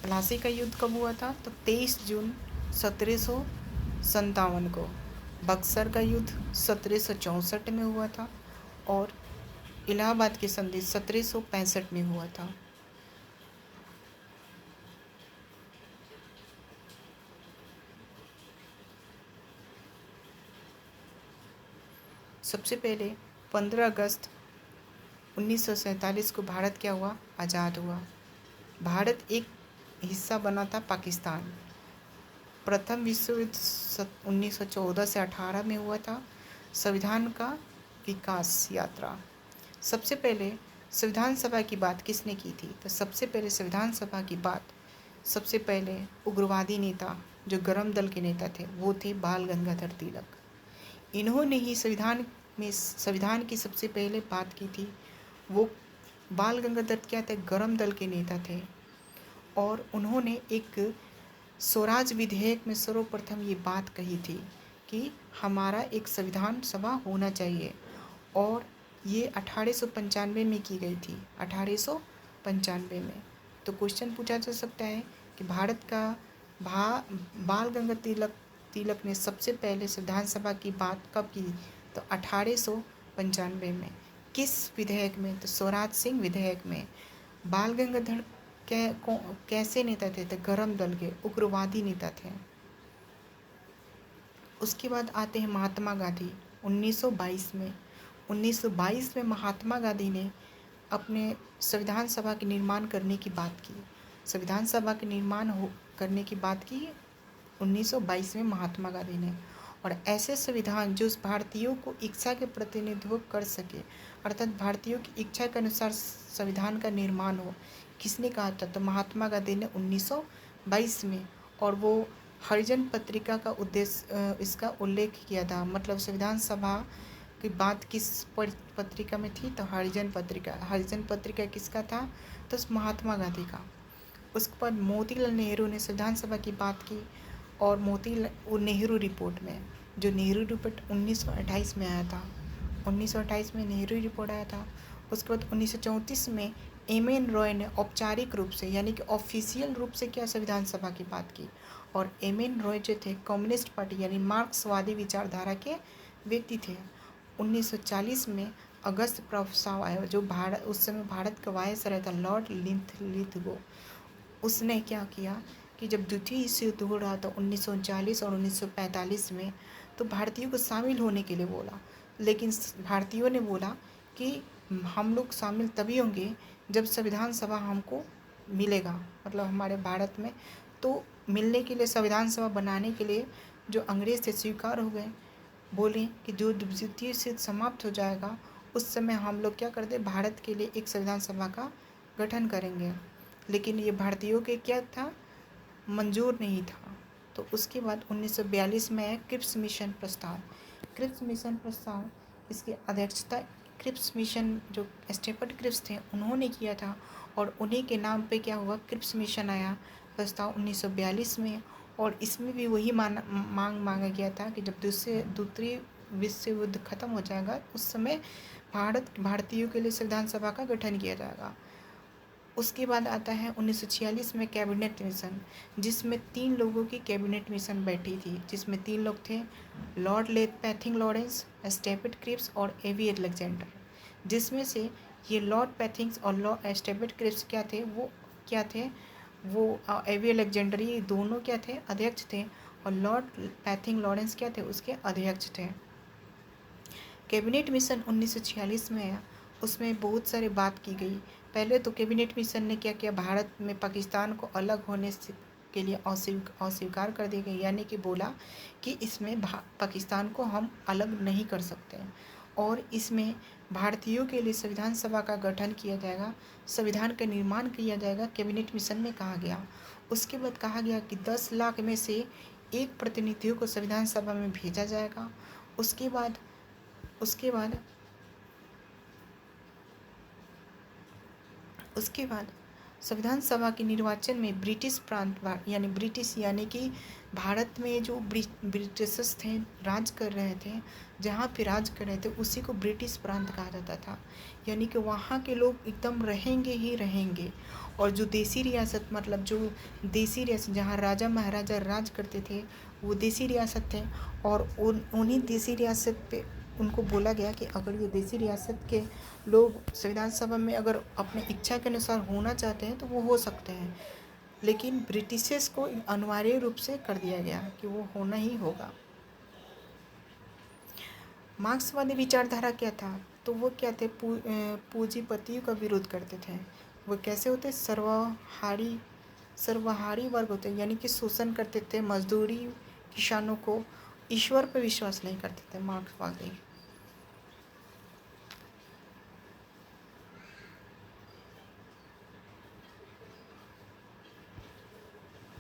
प्लासी का युद्ध कब हुआ था? तो 23 जून 1757 को। बक्सर का युद्ध 1764 में हुआ था और इलाहाबाद की संधि 1765 में हुआ था। सबसे पहले 15 अगस्त 1947 को भारत क्या हुआ? आज़ाद हुआ। भारत एक हिस्सा बना था पाकिस्तान। प्रथम विश्व युद्ध 1914 से 18 में हुआ था। संविधान का विकास यात्रा। सबसे पहले संविधान सभा की बात किसने की थी? तो सबसे पहले संविधान सभा की बात सबसे पहले उग्रवादी नेता जो गरम दल के नेता थे वो थे बाल गंगाधर तिलक। इन्होंने ही संविधान की सबसे पहले बात की थी। वो बाल गंगाधर क्या थे? गरम दल के नेता थे और उन्होंने एक स्वराज विधेयक में सर्वप्रथम ये बात कही थी कि हमारा एक संविधान सभा होना चाहिए और ये 1895 में की गई थी। 1895 में। तो क्वेश्चन पूछा जा सकता है कि भारत का बाल गंगाधर तिलक ने सबसे पहले संविधान सभा की बात कब की? तो 1895 में। किस विधेयक में? तो स्वराज सिंह विधेयक में। बाल गंगाधर कैसे नेता थे? तो गरम दल के उग्रवादी नेता थे। उसके बाद आते हैं महात्मा गांधी 1922 में। 1922 में महात्मा गांधी ने अपने संविधान सभा के निर्माण करने की बात की। संविधान सभा के निर्माण करने की बात की 1922 में महात्मा गांधी ने। और ऐसे संविधान जो भारतीयों को इच्छा के प्रतिनिधित्व कर सके, अर्थात भारतीयों की इच्छा के अनुसार संविधान का निर्माण हो, किसने कहा था? तो महात्मा गांधी ने 1922 में। और वो हरिजन पत्रिका का उद्देश्य इसका उल्लेख किया था। मतलब संविधान सभा की बात किस पत्रिका में थी? तो हरिजन पत्रिका। हरिजन पत्रिका किसका था? तो महात्मा गांधी का। उसके बाद मोतीलाल नेहरू ने संविधान सभा की बात की और नेहरू रिपोर्ट में, जो नेहरू रिपोर्ट 1928 में आया था। 1928 में नेहरू रिपोर्ट आया था। उसके बाद 1934 में एम.एन. रॉय ने औपचारिक रूप से यानी कि ऑफिशियल रूप से क्या संविधान सभा की बात की। और एम.एन. रॉय जो थे कम्युनिस्ट पार्टी यानी मार्क्सवादी विचारधारा के व्यक्ति थे। 1940 में अगस्त प्रस्ताव आया जो उस समय भारत का वायसराय था लॉर्ड लिथगो। उसने क्या किया कि जब द्वितीय विश्व युद्ध हो रहा था 1940 और 1945 में, तो भारतीयों को शामिल होने के लिए बोला। लेकिन भारतीयों ने बोला कि हम लोग शामिल तभी होंगे जब संविधान सभा हमको मिलेगा, मतलब हमारे भारत में। तो मिलने के लिए संविधान सभा बनाने के लिए जो अंग्रेज थे स्वीकार हो गए। बोले कि जो द्वितीय विश्व युद्ध समाप्त हो जाएगा उस समय हम लोग क्या करते, भारत के लिए एक संविधान सभा का गठन करेंगे। लेकिन ये भारतीयों के क्या था, मंजूर नहीं था। तो उसके बाद 1942 में आया क्रिप्स मिशन प्रस्ताव। क्रिप्स मिशन प्रस्ताव इसकी अध्यक्षता क्रिप्स मिशन जो स्टेफर्ड क्रिप्स थे उन्होंने किया था और उन्हीं के नाम पे क्या हुआ, क्रिप्स मिशन आया प्रस्ताव 1942 में। और इसमें भी वही मांग मांगा गया था कि जब दूसरी विश्व युद्ध खत्म हो जाएगा उस समय भारतीयों के लिए संविधान सभा का गठन किया जाएगा। उसके बाद आता है 1946 में कैबिनेट मिशन, जिसमें 3 लोगों की कैबिनेट मिशन बैठी थी, जिसमें 3 लोग थे लॉर्ड पैथिंग लॉरेंस, स्टेफर्ड क्रिप्स और एवी अलेक्जेंडर। जिसमें से ये लॉर्ड पैथिंग्स और लॉर्ड स्टेफर्ड क्रिप्स क्या थे वो एवी अलेक्जेंडर, ये दोनों क्या थे, अध्यक्ष थे। और लॉर्ड पैथिंग लॉरेंस क्या थे, उसके अध्यक्ष थे। कैबिनेट मिशन 1946 में आया। उसमें बहुत सारी बात की गई। पहले तो कैबिनेट मिशन ने क्या किया, भारत में पाकिस्तान को अलग होने के लिए अस्वीकार कर दी गई, यानी कि बोला कि इसमें पाकिस्तान को हम अलग नहीं कर सकते और इसमें भारतीयों के लिए संविधान सभा का गठन किया जाएगा, संविधान का निर्माण किया जाएगा, कैबिनेट मिशन में कहा गया। उसके बाद कहा गया कि 10 लाख में से एक प्रतिनिधियों को संविधान सभा में भेजा जाएगा। उसके बाद उसके बाद संविधान सभा के निर्वाचन में ब्रिटिश प्रांत यानी कि भारत में जो ब्रिटिशर्स थे, राज कर रहे थे, जहाँ पे राज कर रहे थे उसी को ब्रिटिश प्रांत कहा जाता था। यानी कि वहाँ के लोग एकदम रहेंगे ही रहेंगे। और जो देसी रियासत मतलब जो देसी रियासत जहाँ राजा महाराजा राज करते थे वो देसी रियासत थे। और उन्हीं देसी रियासत पे उनको बोला गया कि अगर ये देसी रियासत के लोग संविधान सभा में अगर अपने इच्छा के अनुसार होना चाहते हैं तो वो हो सकते हैं, लेकिन ब्रिटिशर्स को अनिवार्य रूप से कर दिया गया कि वो होना ही होगा। मार्क्सवादी विचारधारा क्या था? तो वो क्या थे? पूंजीपतियों का विरोध करते थे। वो कैसे होते? सर्वहारी वर्ग होते, यानी कि शोषण करते थे मजदूरी किसानों को। ईश्वर पर विश्वास नहीं करते थे मार्क्सवादी।